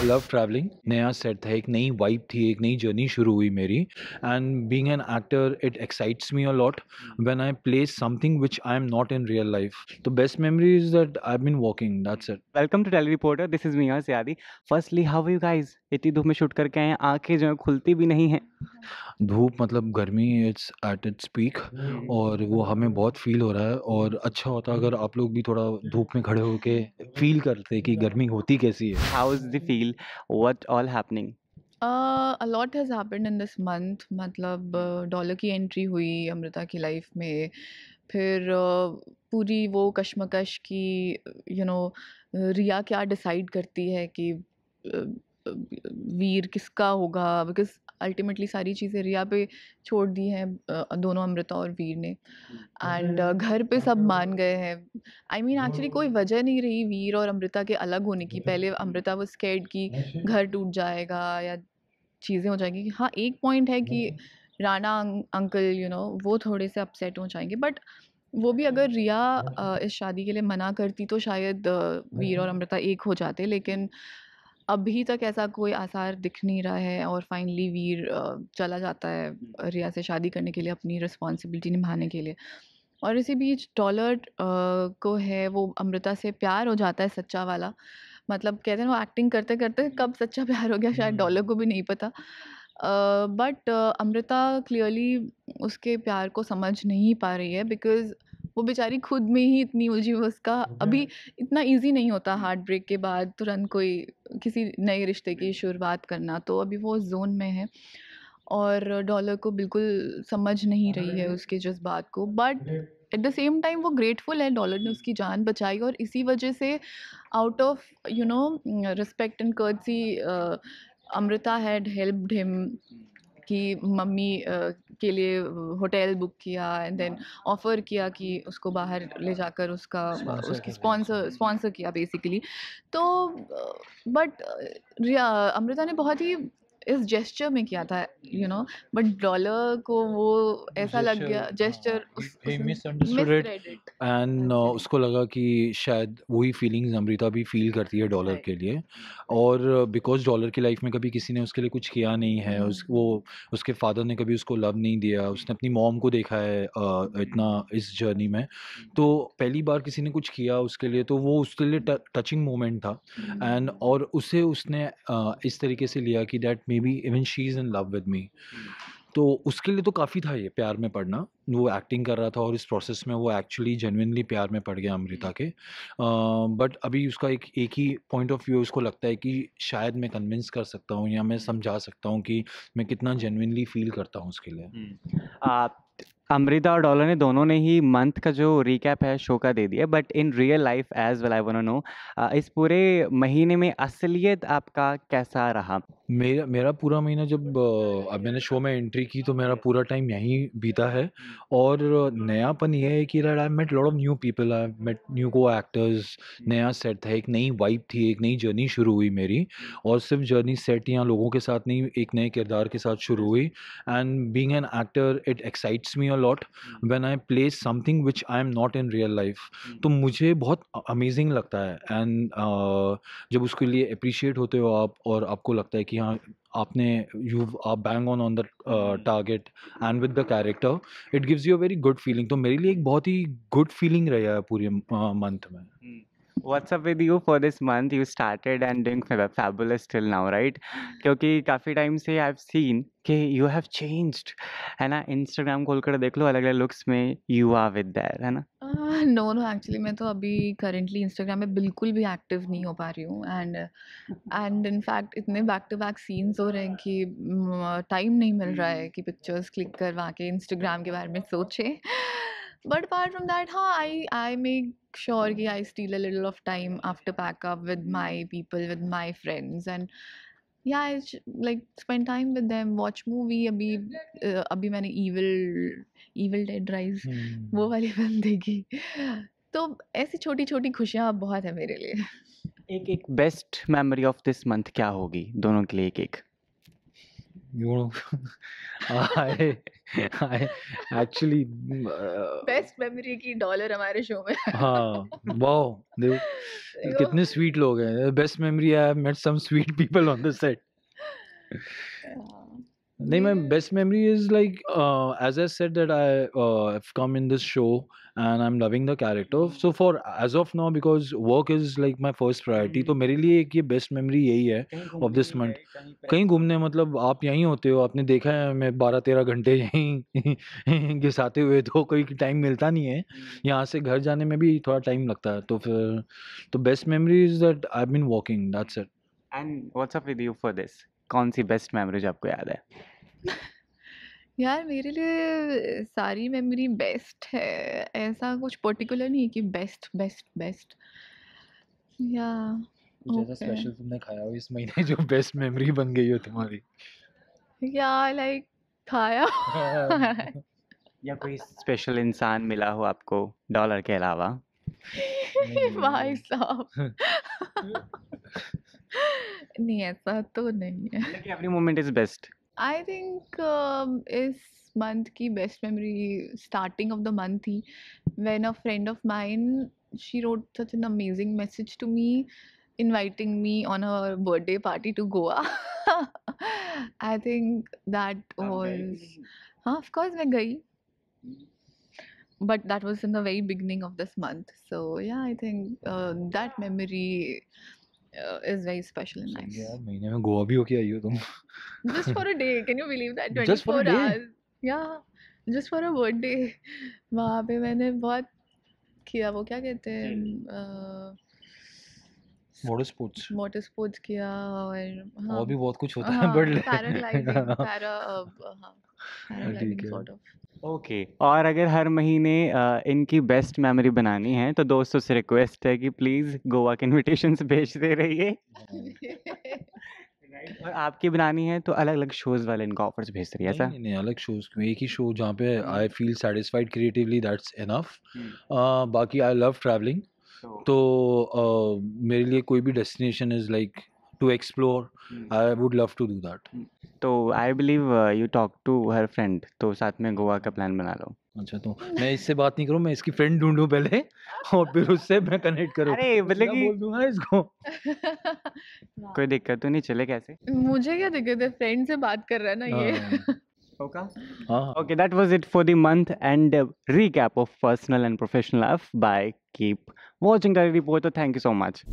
Love travelling. नया set था, एक नई वाइब थी, एक नई जर्नी शुरू हुई मेरी। And being an actor it excites me a lot when I play something which I am not in real life. The best memory is that I have been walking, that's it. Welcome to telly reporter, this is मिया सियादी। Firstly how are you guys? इतनी धूप में shoot करके आए हैं, आंखें जो है खुलती भी नहीं है। धूप मतलब गर्मी, इट्स एट इट्स पीक और वो हमें बहुत फील हो रहा है। और अच्छा होता अगर आप लोग भी थोड़ा धूप में खड़े होके फील करते कि गर्मी होती कैसी है। How is the feel? What all happening? A lot has happened in this month. मतलब डॉलर की एंट्री हुई अमृता की लाइफ में। फिर पूरी वो कश्मकश की रिया क्या डिसाइड करती है कि वीर किसका होगा, बिकॉज अल्टीमेटली सारी चीज़ें रिया पे छोड़ दी हैं दोनों अमृता और वीर ने। एंड घर पे सब मान गए हैं। आई मीन एक्चुअली कोई वजह नहीं रही वीर और अमृता के अलग होने की। पहले अमृता वो स्कैर्ड की घर टूट जाएगा या चीज़ें हो जाएंगी। हाँ, एक पॉइंट है कि राणा अंकल वो थोड़े से अपसेट हो जाएंगे, बट वो भी अगर रिया इस शादी के लिए मना करती तो शायद वीर और अमृता एक हो जाते। लेकिन अभी तक ऐसा कोई आसार दिख नहीं रहा है और फाइनली वीर चला जाता है रिया से शादी करने के लिए, अपनी रिस्पॉन्सिबिलिटी निभाने के लिए। और इसी बीच डॉलर को है वो अमृता से प्यार हो जाता है, सच्चा वाला। मतलब कहते हैं ना, वो एक्टिंग करते करते कब सच्चा प्यार हो गया शायद डॉलर को भी नहीं पता। बट अमृता क्लियरली उसके प्यार को समझ नहीं पा रही है, बिकॉज वो बेचारी खुद में ही इतनी उलझी हुई। उसका अभी इतना इजी नहीं होता हार्ट ब्रेक के बाद तुरंत कोई किसी नए रिश्ते की शुरुआत करना, तो अभी वो जोन में है और डॉलर को बिल्कुल समझ नहीं रही है उसके जज्बात को। But at the same time वो ग्रेटफुल है, डॉलर ने उसकी जान बचाई और इसी वजह से out of respect and courtesy Amrita had helped him कि मम्मी के लिए होटल बुक किया एंड देन ऑफ़र किया कि उसको बाहर ले जाकर उसका स्पॉन्सर उसकी कर रहे हैं स्पॉन्सर किया बेसिकली। तो बट रिया अमृता ने बहुत ही इस जेस्चर में किया था, बट डॉलर को वो ऐसा लग गया जेस्चर, ही उसने misunderstood it. Misread it and actually. उसको लगा कि शायद वही फीलिंग्स अमृता भी फील करती है डॉलर राइट। के लिए। और बिकॉज डॉलर की लाइफ में कभी किसी ने उसके लिए कुछ किया नहीं है, वो उसके फादर ने कभी उसको लव नहीं दिया, उसने अपनी मॉम को देखा है इतना इस जर्नी में। तो पहली बार किसी ने कुछ किया उसके लिए तो वो उसके लिए टचिंग मोमेंट था। एंड और उसे उसने इस तरीके से लिया कि that may be even she is in love with me. तो उसके लिए तो काफ़ी था ये प्यार में पड़ना। वो एक्टिंग कर रहा था और इस प्रोसेस में वो एक्चुअली जेन्युइनली प्यार में पड़ गया अमृता के। बट अभी उसका एक एक ही पॉइंट ऑफ व्यू, उसको लगता है कि शायद मैं कन्विंस कर सकता हूँ या मैं समझा सकता हूँ कि मैं कितना जेन्युइनली फ़ील करता हूँ उसके लिए। अमृता और डॉलर ने दोनों ने ही मंथ का जो रिकैप है शो का दे दिया, but in real life as well I want to know, इस पूरे महीने में असलियत आपका कैसा रहा? मेरा मेरा पूरा महीना जब अब मैंने शो में एंट्री की तो मेरा पूरा टाइम यहीं बीता है। और नयापन ये है कि that I met lot of new people, I met new co actors. नया सेट था, एक नई वाइब थी, एक नई जर्नी शुरू हुई मेरी। और सिर्फ जर्नी सेट या लोगों के साथ नहीं, एक नए किरदार के साथ शुरू हुई। And being an actor it excites me a lot when I play something which I am not in real life. तो मुझे बहुत अमेजिंग लगता है। एंड जब उसके लिए अप्रिशिएट होते हो आप और आपको लगता है कि हाँ, आपने यू आप bang on the target and with the character, it gives you a very good feeling. तो मेरे लिए एक बहुत ही गुड फीलिंग रहा है पूरे मंथ में। What's up with you for this month? You started and doing fabulous till now, right? क्योंकि काफ़ी टाइम से I've seen कि you have changed, है ना? Instagram खोल कर देख लो, अलग अलग लुक्स में you are with there, है ना? नो नो, एक्चुअली मैं तो अभी करेंटली इंस्टाग्राम में बिल्कुल भी एक्टिव नहीं हो पा रही हूँ। एंड इनफैक्ट इतने बैक टू बैक सीन्स हो रहे हैं कि टाइम नहीं मिल रहा है कि पिक्चर्स क्लिक करवा के इंस्टाग्राम के बारे में सोचे। बट अपार्ट फ्रॉम दैट, हाँ, आई मेक श्योर कि I steal a little of time after pack up with my people, with my friends, and yeah I like spend time with them, watch movie. अभी मैंने evil dead rise वो वाली film देखी। तो ऐसी छोटी-छोटी खुशियाँ बहुत है मेरे लिए। एक एक best memory of this month क्या होगी दोनों के लिए? एक एक You know, I I actually best memory की डॉलर हमारे शो में हाँ, वाओ! देखो देखो कितने स्वीट लोग हैं। Best memory I have met some sweet people on the set. हाँ, नहीं, my ये best memory is like as I said that I have come in this show and I'm loving the character. So for as of now, because work is like my first priority, तो मेरे लिए एक ये best memory यही है कहीं of घूमने this नहीं month. गए कहीं पे कहीं घूमने मतलब आप यहीं होते हो, आपने देखा है मैं 12-13 घंटे यहीं घिसाते हुए, तो कोई टाइम मिलता नहीं है। यहाँ से घर जाने में भी थोड़ा टाइम लगता है, तो फिर तो best memory is that I have been walking, that's it. And what's up with you for this? कौन सी बेस्ट मेमोरी जो आपको याद है? यार मेरे लिए सारी मेमोरी बेस्ट है, ऐसा कुछ पर्टिकुलर नहीं है कि बेस्ट बेस्ट बेस्ट या कुछ ऐसा ओके स्पेशल तुमने खाया हो इस महीने जो बेस्ट मेमोरी बन गई हो तुम्हारी? या लाइक खाया या कोई स्पेशल इंसान मिला हो आपको डॉलर के अलावा? भाई साहब नहीं ऐसा तो नहीं है। मतलब कि every moment is best. I think इस मंथ की best memory starting of the month थी when a friend of mine she wrote such an amazing message to me inviting me on her birthday party to Goa. I think that was हाँ of course मैं गई but that was in the very beginning of this month, so yeah I think that memory is very special and सही nice. है यार, महीने में गोवा भी होके आई हो तुम। Just for a day, can you believe that? Just for a 24 day? hours. Yeah, just for a birthday. वहाँ पे मैंने बहुत किया, वो क्या कहते हैं वाटर स्पोर्ट्स मोटर स्पोर्ट्स किया और हाँ और भी बहुत कुछ होता है हाँ बट पैराग्लाइडिंग हाँ पैराग्लाइडिंग ठीक है। Sort of. ओके। और अगर हर महीने इनकी बेस्ट मेमोरी बनानी है तो दोस्तों से रिक्वेस्ट है कि प्लीज़ गोवा के इनविटेशंस भेजते रहिए। राइट। और आपकी बनानी है तो अलग-अलग शोज़ वाले इनको ऑफर्स भेजते रहिए, नहीं ऐसा? नहीं नहीं अलग शोज क्यों, एक ही शो जहाँ पे I feel satisfied creatively, that's enough. बाकी आई लव ट्रैवलिंग, तो मेरे लिए कोई भी destination is like to explore, I would love to do that. तो I believe you talk to her friend, तो साथ में गोवा का प्लान बना लो। अच्छा, तो मैं इससे बात नहीं करूँ, मैं इसकी फ्रेंड ढूंढूं पहले और फिर उससे मैं कनेक्ट करूँ, अरे मतलब कि बोल दूंगा इसको। कोई दिक्कत तो नहीं, चले कैसे? मुझे क्या दिक्कत है, फ्रेंड से बात कर रहा है ना ये। हाँ होगा। हाँ Okay, that was it for the month and recap of personal and professional life by Keep watching Daily Reporter. Thank you so much.